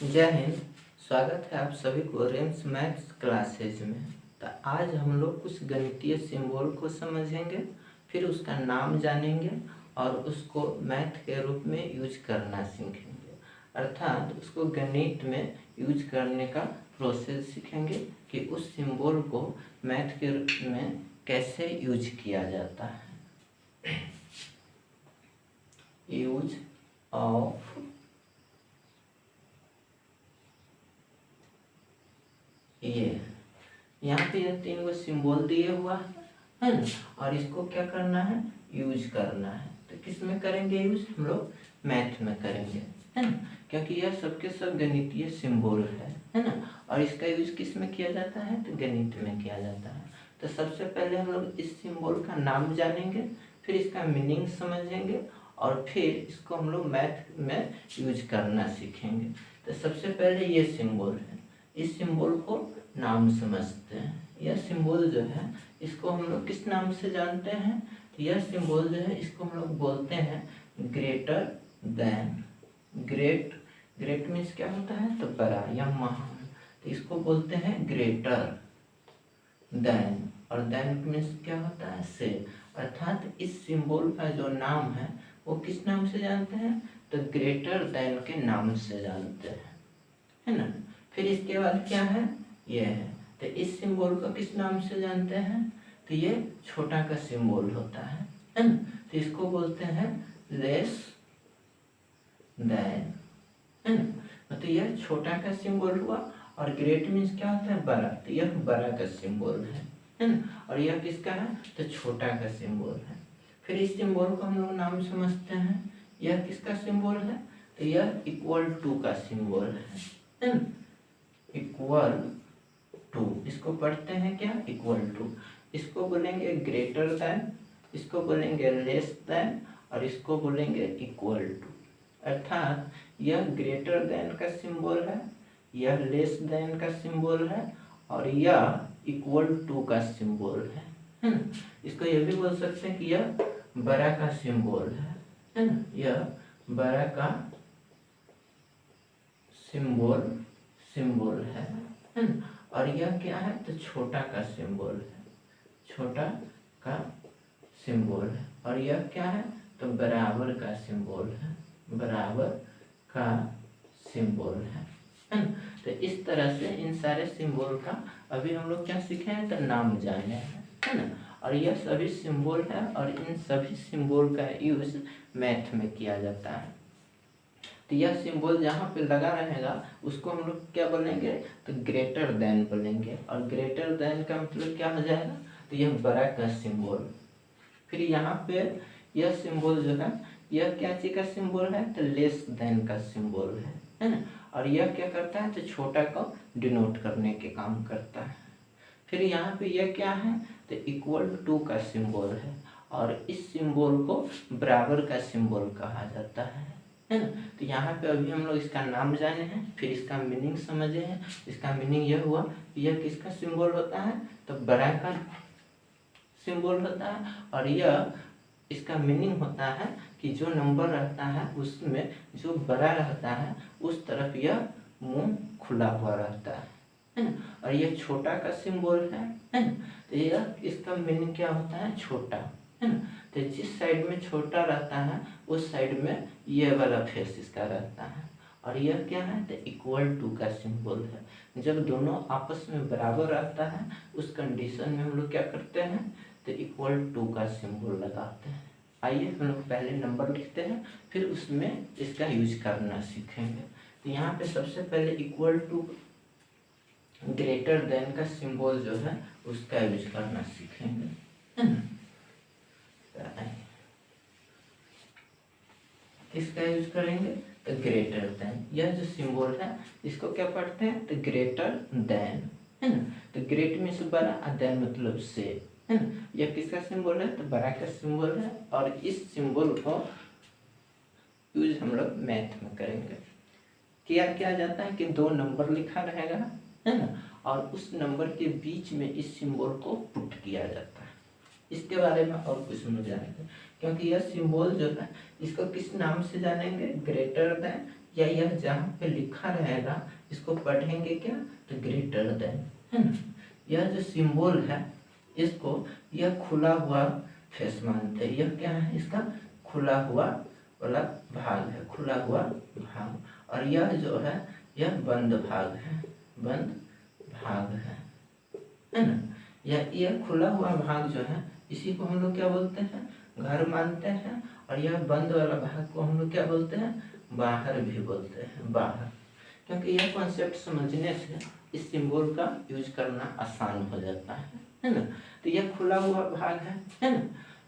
जय हिंद। स्वागत है आप सभी को रेम्स मैथ्स क्लासेज में। तो आज हम लोग कुछ गणितीय सिंबल को समझेंगे, फिर उसका नाम जानेंगे और उसको मैथ के रूप में यूज करना सीखेंगे, अर्थात उसको गणित में यूज करने का प्रोसेस सीखेंगे कि उस सिंबल को मैथ के रूप में कैसे यूज किया जाता है। यूज ऑफ ये यहाँ पे ये तीन को सिंबल दिए हुआ है ना, और इसको क्या करना है, यूज करना है। तो किस में करेंगे यूज, हम लोग मैथ में करेंगे, है ना, क्योंकि यह सबके सब गणितीय सिंबल है ना। और इसका यूज किस में किया जाता है, तो गणित में किया जाता है। तो सबसे पहले हम लोग इस सिंबल का नाम जानेंगे, फिर इसका मीनिंग समझेंगे और फिर इसको हम लोग मैथ में यूज करना सीखेंगे। तो सबसे पहले ये सिंबल है, इस सिंबल को नाम समझते हैं। यह सिंबल जो है इसको हम लोग किस नाम से जानते हैं, तो यह सिंबल जो है इसको हम लोग बोलते हैं ग्रेटर देन। ग्रेट मीन्स क्या होता है, तो बड़ा या महान, तो इसको बोलते हैं ग्रेटर देन। और देन मीन्स क्या होता है, से। अर्थात इस सिंबल का जो नाम है वो किस नाम से जानते हैं, तो ग्रेटर देन के नाम से जानते हैं, है ना। फिर इसके बाद क्या है, ये है। तो इस सिंबल को किस नाम से जानते हैं, तो ये छोटा का सिंबल होता है ना। तो इसको बोलते हैं लेस देन, है ना। तो यह छोटा का सिंबल हुआ। और ग्रेट मीन्स क्या होता है, बड़ा, तो यह बड़ा का सिंबल है ना। और यह किसका है, तो छोटा का सिंबल है। फिर इस सिंबल को हम लोग नाम समझते हैं, यह किसका सिंबल है, तो यह इक्वल टू का सिंबल है ना। इक्वल टू, इसको पढ़ते हैं क्या, इक्वल टू। इसको बोलेंगे ग्रेटर देन, इसको बोलेंगे लेस देन, और इसको बोलेंगे इक्वल टू। अर्थात यह ग्रेटर देन का सिंबल है, यह लेस देन का सिंबल है, और यह इक्वल टू का सिंबल है ना। इसको यह भी बोल सकते हैं कि यह बड़ा का सिंबल है ना, यह बड़ा का सिंबल है ना। और यह क्या है, तो छोटा का सिंबल है, छोटा का सिंबल है। और यह क्या है, तो बराबर का सिंबल है, बराबर का सिंबल है ना। तो इस तरह से इन सारे सिंबल का अभी हम लोग क्या सीखे हैं, तो नाम जाने हैं, है ना। और यह सभी सिंबल है और इन सभी सिंबल का यूज मैथ में किया जाता है। तो यह सिंबल जहाँ पे लगा रहेगा उसको हम लोग क्या बोलेंगे, तो ग्रेटर देन बोलेंगे। और ग्रेटर देन का मतलब क्या हो जाएगा, तो यह बड़ा का सिंबल। फिर यहाँ पे यह सिंबल जो है यह क्या चीज का सिंबल है, तो लेस देन का सिंबल है ना। और यह क्या करता है, तो छोटा को डिनोट करने के काम करता है। फिर यहाँ पे यह क्या है, तो इक्वल टू का सिंबल है, और इस सिंबल को बराबर का सिंबल कहा जाता है ना। तो यहाँ पे अभी हम लोग इसका नाम जाने हैं, फिर इसका मीनिंग समझे हैं। इसका मीनिंग यह हुआ कि यह किसका सिंबल होता है, तो बड़ा का सिंबल होता है। और यह इसका मीनिंग होता है कि जो नंबर रहता है उसमें जो बड़ा रहता है उस तरफ यह मुंह खुला हुआ रहता है ना। और यह छोटा का सिंबल है ना। तो यह इसका मीनिंग क्या होता है, छोटा, है ना। तो जिस साइड में छोटा रहता है उस साइड में ये वाला फेस इसका रहता है। और यह क्या है, तो इक्वल टू का सिंबल है। जब दोनों आपस में बराबर रहता है उस कंडीशन में हम लोग क्या करते हैं, तो इक्वल टू का सिंबल लगाते हैं। आइए हम लोग पहले नंबर लिखते हैं, फिर उसमें इसका यूज करना सीखेंगे। तो यहाँ पे सबसे पहले इक्वल टू ग्रेटर देन का सिंबल जो है उसका यूज करना सीखेंगे, है ना। किसका यूज करेंगे, तो ग्रेटर देन। यह जो सिंबल है इसको क्या पढ़ते हैं, तो ग्रेटर देन, है ना। तो ग्रेट मीन्स बड़ा और देन मतलब से, है ना। यह किसका सिंबल है, तो बड़ा का सिंबल है। और इस सिंबल को यूज हम लोग मैथ में करेंगे। किया जाता है कि दो नंबर लिखा रहेगा, है ना, और उस नंबर के बीच में इस सिंबल को पुट किया जाता है। इसके बारे में और कुछ नहीं जानेंगे, क्योंकि यह सिंबल जो है इसको किस नाम से जानेंगे, ग्रेटर देन या यह जहाँ पे लिखा रहेगा इसको पढ़ेंगे क्या, तो ग्रेटर देन, है ना। यह जो सिंबल है इसको यह खुला हुआ फेस मानते हैं। यह क्या है, इसका खुला हुआ वाला भाग है, खुला हुआ भाग। और यह जो है यह बंद भाग है, बंद भाग है ना। यह खुला हुआ भाग जो है इसी को हम लोग क्या बोलते हैं, घर मानते हैं। और यह बंद वाला भाग को हम लोग क्या बोलते हैं, बाहर भी बोलते हैं, बाहर। क्योंकि यह कॉन्सेप्ट समझने से इस सिंबल का यूज करना आसान हो जाता है ना। तो यह खुला हुआ भाग है ना।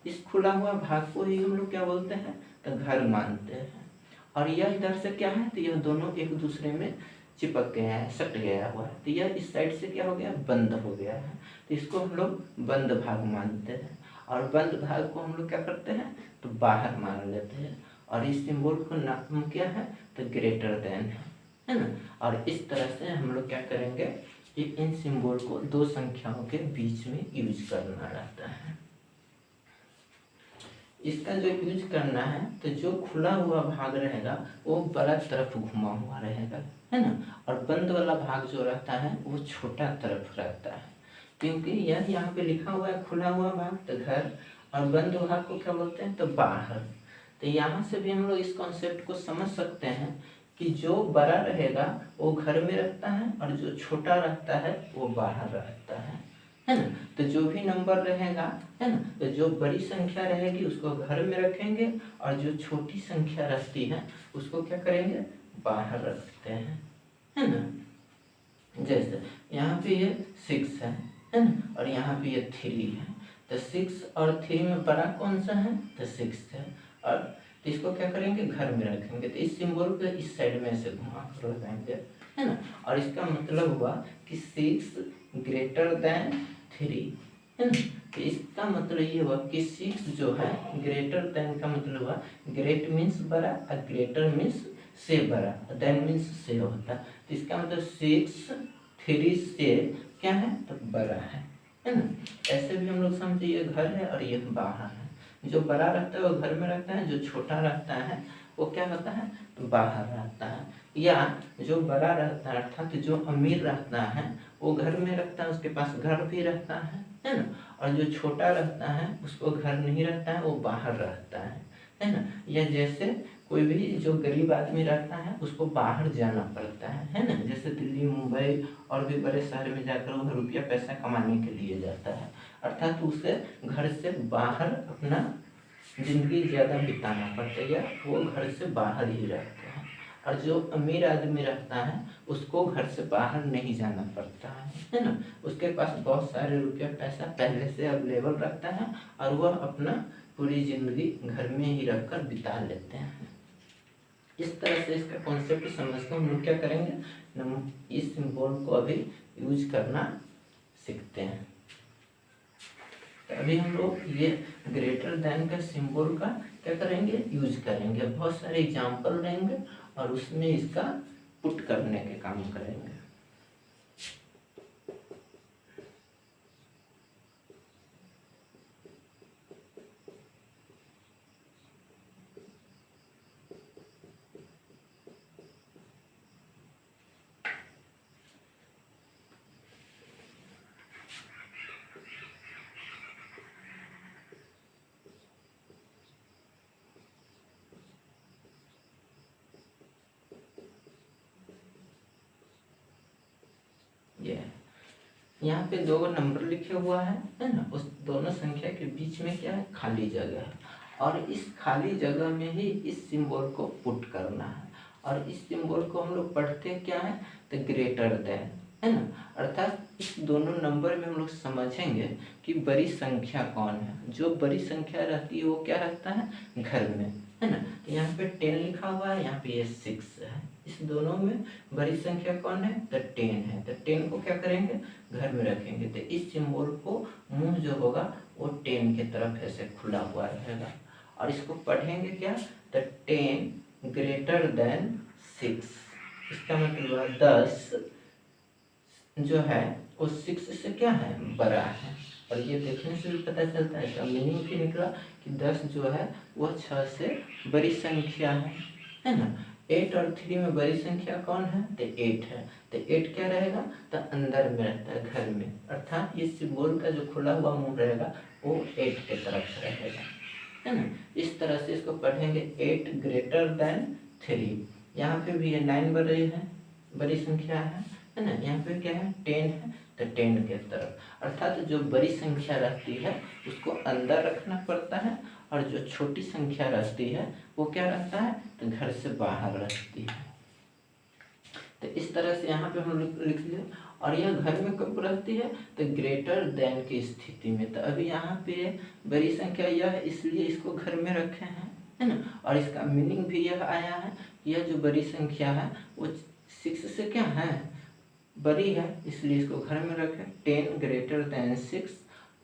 इस खुला हुआ भाग को ही हम लोग क्या बोलते हैं, तो घर मानते हैं। और यह इधर से क्या है, तो यह दोनों एक दूसरे में चिपक गया है, सट गया हुआ है। तो यह इस साइड से क्या हो गया, बंद हो गया है। तो इसको हम लोग बंद भाग मानते हैं। और बंद भाग को हम लोग क्या करते हैं, तो बाहर मान लेते हैं। और इस सिंबल को नाम क्या है, तो ग्रेटर देन है ना। और इस तरह से हम लोग क्या करेंगे कि इन सिंबल को दो संख्याओं के बीच में यूज करना रहता है। इसका जो यूज करना है, तो जो खुला हुआ भाग रहेगा वो बड़ा तरफ घुमा हुआ रहेगा, है ना। और बंद वाला भाग जो रहता है वो छोटा तरफ रहता है। क्योंकि यह यहाँ पे लिखा हुआ है खुला हुआ भाग तो घर, और बंद भाग को क्या बोलते हैं, तो बाहर। तो यहाँ से भी हम लोग इस कॉन्सेप्ट को समझ सकते हैं कि जो बड़ा रहेगा वो घर में रहता है और जो छोटा रहता है वो बाहर रहता है ना। तो जो भी नंबर रहेगा, है ना, तो जो बड़ी संख्या रहेगी उसको घर में रखेंगे और जो छोटी संख्या रहती है उसको क्या करेंगे, बाहर रखते हैं, है ना। जैसे यहाँ पे ये 6 है ना, और यहाँ पे ये 3 है। तो 6 और 3 में बड़ा कौन सा है, तो 6 है। और तो इसको क्या करेंगे, घर में रखेंगे। तो इस सिंबल को इस साइड में से घुमा कर लगाएंगे, है ना। और इसका मतलब हुआ कि 6 ग्रेटर देन 3, है ना। तो इसका मतलब ये हुआ कि 6 जो है ग्रेटर देन का मतलब हुआ, ग्रेट मीन्स बड़ा और ग्रेटर मीन्स से बड़ा, देन मीन्स से होता है। तो इसका मतलब 6 3 से क्या है, तो बड़ा है ना। ऐसे भी हम लोग समझे ये घर है और ये बाहर है। जो बड़ा रहता है वो घर में रहता है, जो छोटा रहता है वो क्या होता है, तो बाहर रहता है। या जो बड़ा रहता है अर्थात जो अमीर रहता है वो घर में रहता है, उसके पास घर भी रहता है ना। और जो छोटा रहता है उसको घर नहीं रहता है, वो बाहर रहता है ना। या जैसे कोई भी जो गरीब आदमी रहता है उसको बाहर जाना पड़ता है ना। जैसे दिल्ली, मुंबई और भी बड़े शहर में जाकर वो रुपया पैसा कमाने के लिए जाता है, अर्थात उसे घर से बाहर अपना जिंदगी ज़्यादा बिताना पड़ता है, या वो घर से बाहर ही रहता है। और जो अमीर आदमी रहता है उसको घर से बाहर नहीं जाना पड़ता है ना। उसके पास बहुत सारे रुपया पैसा पहले से अवेलेबल रहता है और वह अपना पूरी जिंदगी घर में ही रहकर बिता लेते हैं। इस तरह से इसका कॉन्सेप्ट समझकर हम लोग क्या करेंगे, इस सिंबल को अभी यूज करना सीखते हैं। तो अभी हम लोग ये ग्रेटर देन का सिंबल का क्या करेंगे, यूज करेंगे। बहुत सारे एग्जाम्पल देंगे और उसमें इसका पुट करने के काम करेंगे। यहाँ पे 2 नंबर लिखे हुआ है ना। उस दोनों संख्या के बीच में क्या है, खाली जगह है। और इस खाली जगह में ही इस सिंबल को पुट करना है। और इस सिंबल को हम लोग पढ़ते क्या है, तो ग्रेटर देन, है ना। अर्थात इस दोनों नंबर में हम लोग समझेंगे कि बड़ी संख्या कौन है। जो बड़ी संख्या रहती है वो क्या रहता है, घर में, है ना। तो यहाँ पे 10 लिखा हुआ है, यहाँ पे ये 6 है। इस दोनों में बड़ी संख्या कौन है, तो 10 है। तो 10 को क्या करेंगे, घर में रखेंगे। तो इस सिंबल को मुंह जो होगा वो 10 की तरफ ऐसे खुला हुआ रहेगा। और इसको पढ़ेंगे क्या, तो 10 ग्रेटर देन 6। इसका मतलब 10 जो है वो 6 से क्या है, बड़ा है। और ये देखने से भी पता चलता है, इसका मीनिंग क्या निकला कि 10 जो है वह 6 से बड़ी संख्या है ना। 8 और 3 में बड़ी संख्या कौन है? तो 8 है। तो 8 क्या रहेगा? तो अंदर में रहता है, घर में, अर्थात इस सिंबल का जो खुला हुआ मुंह रहेगा वो 8 के तरफ रहेगा, है ना। इस तरह से इसको पढ़ेंगे 8 ग्रेटर देन 3। यहाँ पे भी ये 9 बड़ी संख्या है ना। यहाँ पे क्या है? 10 है, तो 10 के तरफ, अर्थात जो बड़ी संख्या रहती है उसको अंदर रखना पड़ता है, और जो छोटी संख्या रहती है वो क्या रहता है? तो घर से बाहर रहती है। तो इस तरह से यहाँ पे हम लिख लिया। और यह घर में कब रहती है? तो ग्रेटर देन की स्थिति में। तो अभी यहाँ पे बड़ी संख्या यह है, इसलिए इसको घर में रखे हैं, है ना। और इसका मीनिंग भी यह आया है, यह जो बड़ी संख्या है वो 6 से क्या है? बड़ी है, इसलिए इसको घर में रखें। 10 ग्रेटर देन 6,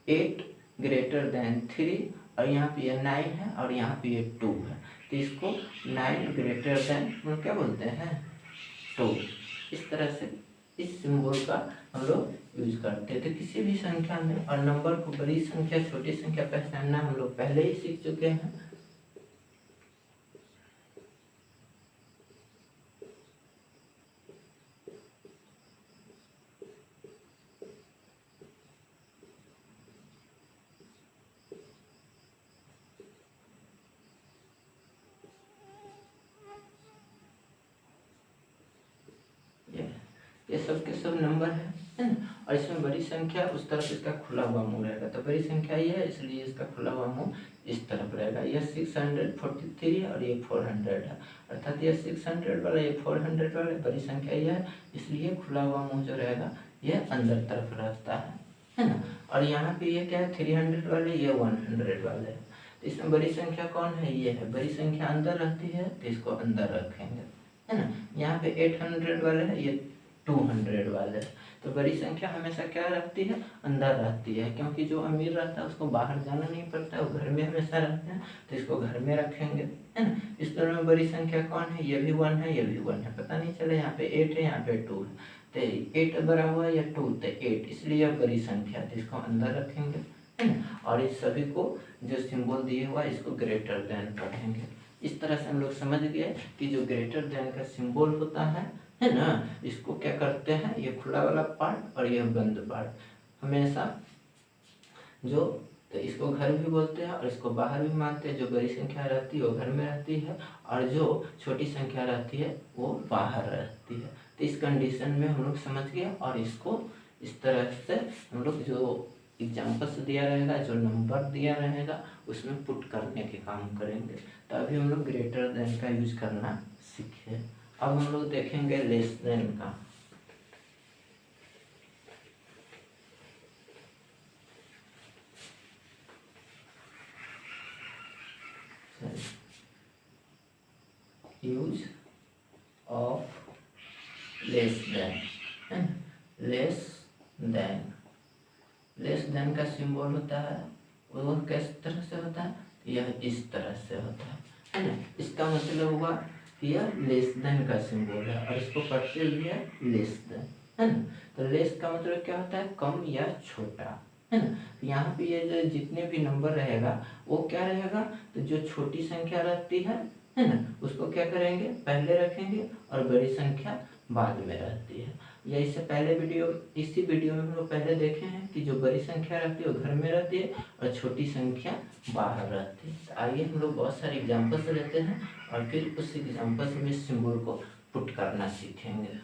8 ग्रेटर देन 3, और यहाँ पे ये 9 है और यहाँ पे ये 2 है, तो इसको 9 ग्रेटर देन हम क्या बोलते हैं? 2। इस तरह से इस सिंबल का हम लोग यूज करते हैं। तो किसी भी संख्या में और नंबर को बड़ी संख्या छोटी संख्या पहचानना हम लोग पहले ही सीख चुके हैं। ये सब के सब नंबर है ना। और इसमें बड़ी संख्या उस तरफ इसका खुला हुआ मुंह रहेगा, तो बड़ी संख्या ये है इसलिए इसका खुला हुआ मुंह इस तरफ रहेगा। यह 643 है और ये 400 है, अर्थात ये 600 वाला ये 400 वाला बड़ी संख्या यह है, इसलिए खुला हुआ मुंह जो रहेगा ये अंदर तरफ रहता है ना। और यहाँ पे ये क्या है? 300 वाले, ये 100 वाले है। तो इसमें बड़ी संख्या कौन है? ये है। बड़ी संख्या अंदर रहती है तो इसको अंदर रखेंगे, है ना। यहाँ पे 800 वाले है, ये 200 वाले। तो बड़ी संख्या हमेशा क्या रहती है? अंदर रहती है, क्योंकि जो अमीर रहता है उसको बाहर जाना नहीं पड़ता है, वो घर में हमेशा रहते हैं, तो इसको घर में रखेंगे, है ना। इस तरह में बड़ी संख्या कौन है? ये भी 1 है, ये भी 1 है, पता नहीं चले। यहाँ पे 8 है, यहाँ पे 2 है, तो 8 बड़ा हुआ या 2, तो 8, इसलिए यह बड़ी संख्या, तो इसको अंदर रखेंगे, है ना। और इस सभी को जो सिंबल दिए हुआ इसको ग्रेटर देन पढ़ेंगे। इस तरह से हम लोग समझ गए कि जो ग्रेटर देन का सिंबल होता है ना, इसको क्या करते हैं? ये खुला वाला पार्ट और ये बंद पार्ट हमेशा जो, तो इसको घर भी बोलते हैं और इसको बाहर भी मानते हैं। जो बड़ी संख्या रहती है वो घर में रहती है और जो छोटी संख्या रहती है वो बाहर रहती है। तो इस कंडीशन में हम लोग समझ गए, और इसको इस तरह से हम लोग जो एग्जाम्पल्स दिया रहेगा, जो नंबर दिया रहेगा, उसमें पुट करने के काम करेंगे। तो अभी हम लोग ग्रेटर देन का यूज करना सीखे। अब हम लोग देखेंगे लेस देन का। Use of less than, less than. Less than का सिंबल होता है वो किस तरह से होता है? यह इस तरह से होता है ना। इसका मतलब हुआ यह लेस देन का सिंबल है और इसको पढ़ते हुए लेस देन, है ना। तो लेस का मतलब क्या होता है? कम या छोटा, है ना। यहाँ पे ये जो जितने भी नंबर रहेगा वो क्या रहेगा? तो जो छोटी संख्या रहती है ना, उसको क्या करेंगे? पहले रखेंगे, और बड़ी संख्या बाद में रहती है। या इससे पहले इसी वीडियो में हम लोग पहले देखे हैं कि जो बड़ी संख्या रहती है वो घर में रहती है और छोटी संख्या बाहर रहती है। तो आइए हम लोग बहुत सारे एग्जाम्पल्स लेते हैं और फिर उस एग्जाम्पल्स में सिंबल को पुट करना सीखेंगे।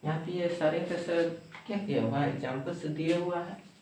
यहाँ पे ये सारे का सर क्या किया हुआ है? एग्जाम्पल से दिया हुआ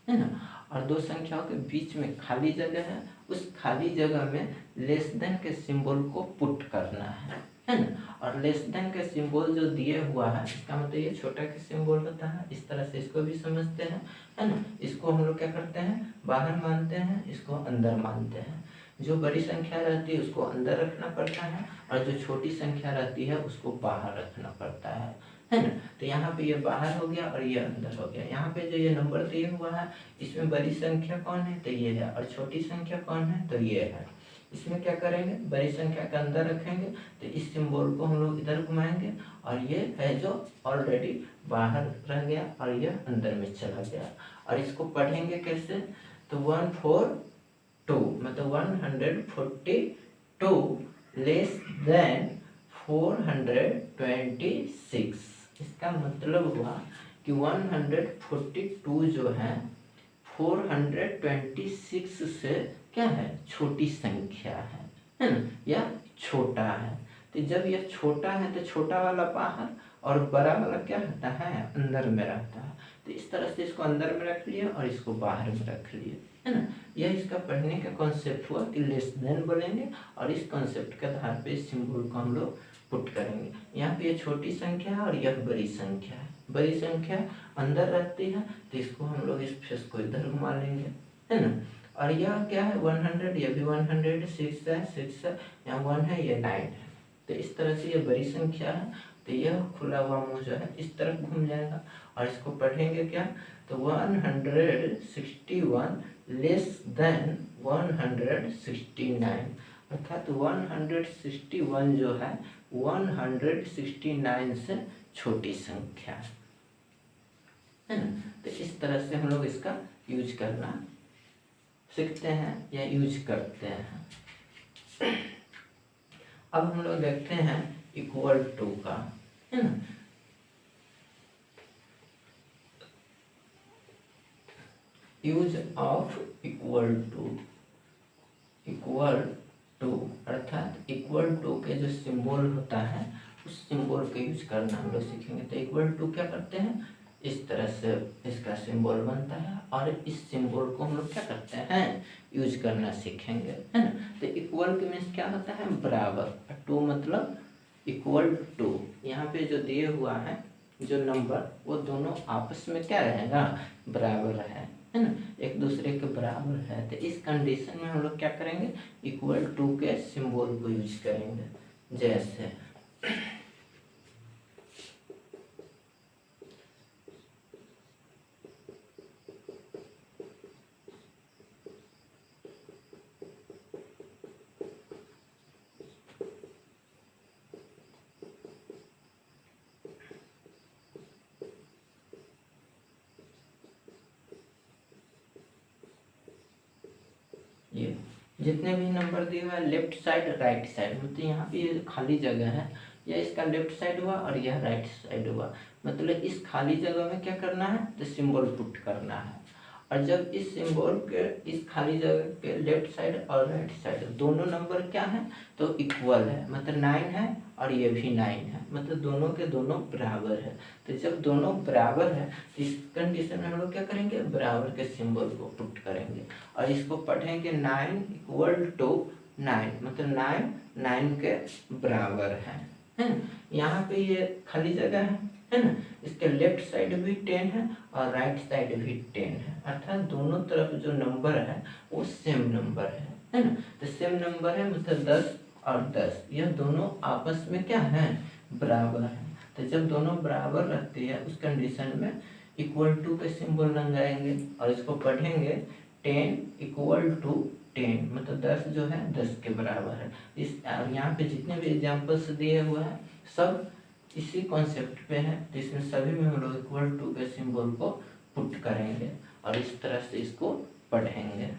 है ना। और दो संख्याओं के बीच में खाली जगह है, उस खाली जगह में लेस देन के सिंबल को पुट करना है ना। और लेस देन का सिंबल जो दिया हुआ है इसका मतलब ये छोटा का सिंबल होता है। इस तरह से इसको भी समझते हैं, है ना। इसको हम लोग क्या करते हैं? बाहर मानते हैं, इसको अंदर मानते हैं। जो बड़ी संख्या रहती है उसको अंदर रखना पड़ता है और जो छोटी संख्या रहती है उसको बाहर रखना पड़ता है। है ना। तो यहाँ पे ये बाहर हो गया और ये अंदर हो गया। यहाँ पे जो ये नंबर दिए हुआ है इसमें बड़ी संख्या कौन है, तो ये है, और छोटी संख्या कौन है, तो ये है। इसमें क्या करेंगे, बड़ी संख्या के अंदर रखेंगे तो इस सिंबल को हम लोग इधर घुमाएंगे और ये है जो ऑलरेडी बाहर रह गया और ये अंदर में चला गया। और इसको पढ़ेंगे कैसे, तो 142 मतलब 142 लेस देन 426। इसका मतलब हुआ कि 142 जो है 426 से क्या है, छोटी संख्या है ना, या छोटा है। तो जब यह छोटा है तो छोटा वाला बाहर और बड़ा वाला क्या रहता है, अंदर में रहता है। तो इस तरह से इसको अंदर में रख लिया और इसको बाहर में रख लिया, है ना। यह इसका पढ़ने का कॉन्सेप्ट हुआ कि लेस देन बोलेंगे और इस कॉन्सेप्ट के आधार पे इस सिंबल को हम लोग पुट करेंगे। यहाँ पे ये छोटी संख्या है और यह बड़ी संख्या है। बड़ी संख्या अंदर रहती है तो इसको हम लोग इस फेस को इधर घुमा लेंगे, है ना। और यह क्या है 100, यह भी 100, 6 है, 6 है, यहाँ 1 है, ये 9 है। तो इस तरह से ये बड़ी संख्या है तो यह खुला हुआ मुंह जो है इस तरफ घूम जाएगा और इसको पढ़ेंगे क्या, तो 161 लेस देन 169, अर्थात 161 जो है 169 से छोटी संख्या है ना। तो इस तरह से हम लोग इसका यूज करना सीखते हैं या यूज करते हैं। अब हम लोग देखते हैं इक्वल टू का, है ना। यूज ऑफ इक्वल टू अर्थात इक्वल टू के जो सिंबल होता है उस सिंबल का यूज करना हम लोग सीखेंगे। तो इक्वल टू क्या करते हैं, इस तरह से इसका सिंबल बनता है और इस सिंबल को हम लोग क्या करते हैं, यूज करना सीखेंगे, है ना। तो इक्वल के मीन्स क्या होता है, बराबर। टू मतलब इक्वल टू, यहाँ पे जो दिए हुआ है जो नंबर वो दोनों आपस में क्या रहेगा, बराबर है ना, एक दूसरे के बराबर है। तो इस कंडीशन में हम लोग क्या करेंगे, इक्वल टू के सिंबल को यूज करेंगे। जैसे ये जितने भी नंबर दिए हुए हैं लेफ्ट साइड राइट साइड, मतलब यहाँ पे ये खाली जगह है, यह इसका लेफ्ट साइड हुआ और यह राइट साइड हुआ। मतलब इस खाली जगह में क्या करना है, तो सिंबल पुट करना है। और जब इस सिंबल के इस खाली जगह के लेफ्ट साइड और राइट साइड दोनों नंबर क्या है, तो इक्वल है, मतलब 9 है और ये भी 9 है, मतलब दोनों के दोनों बराबर है। तो जब दोनों बराबर है तो इस कंडीशन में हम लोग क्या करेंगे, बराबर के सिंबल को पुट करेंगे और इसको पढ़ेंगे 9 इक्वल टू 9, मतलब 9 के बराबर है ना। यहाँ पे ये खाली जगह है ना, इसके लेफ्ट साइड भी 10 है और राइट साइड भी 10 है, अर्थात दोनों तरफ जो नंबर है वो सेम नंबर है ना। तो सेम नंबर है मतलब 10 और 10, यह दोनों आपस में क्या है, बराबर है। तो जब दोनों बराबर रहती है उस कंडीशन में इक्वल टू के सिंबल लगाएंगे और इसको पढ़ेंगे 10 इक्वल टू 10, मतलब 10 जो है 10 के बराबर है। इस और यहाँ पे जितने भी एग्जाम्पल्स दिए हुए हैं सब इसी कॉन्सेप्ट पे है, तो इसमें सभी में हम लोग इक्वल टू के सिंबल को पुट करेंगे और इस तरह से इसको पढ़ेंगे।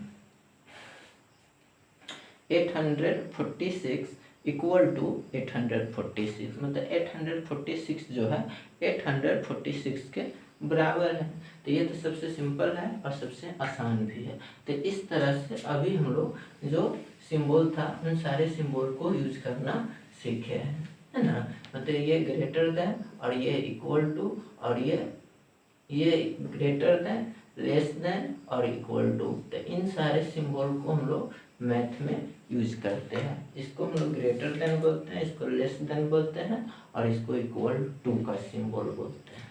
846 इक्वल टू 846, मतलब 846 जो है 846 के बराबर है। तो ये तो सबसे सिंपल है और सबसे आसान भी है। तो इस तरह से अभी हम लोग जो सिंबल था उन सारे सिंबल को यूज करना सीखे हैं, है ना। मतलब ये ग्रेटर देन और ये इक्वल टू और ये ग्रेटर देन, लेस देन और इक्वल टू। तो इन सारे सिंबल को हम लोग मैथ में यूज करते हैं। इसको हम लोग ग्रेटर देन बोलते हैं, इसको लेस देन बोलते हैं और इसको इक्वल टू का सिंबल बोलते हैं।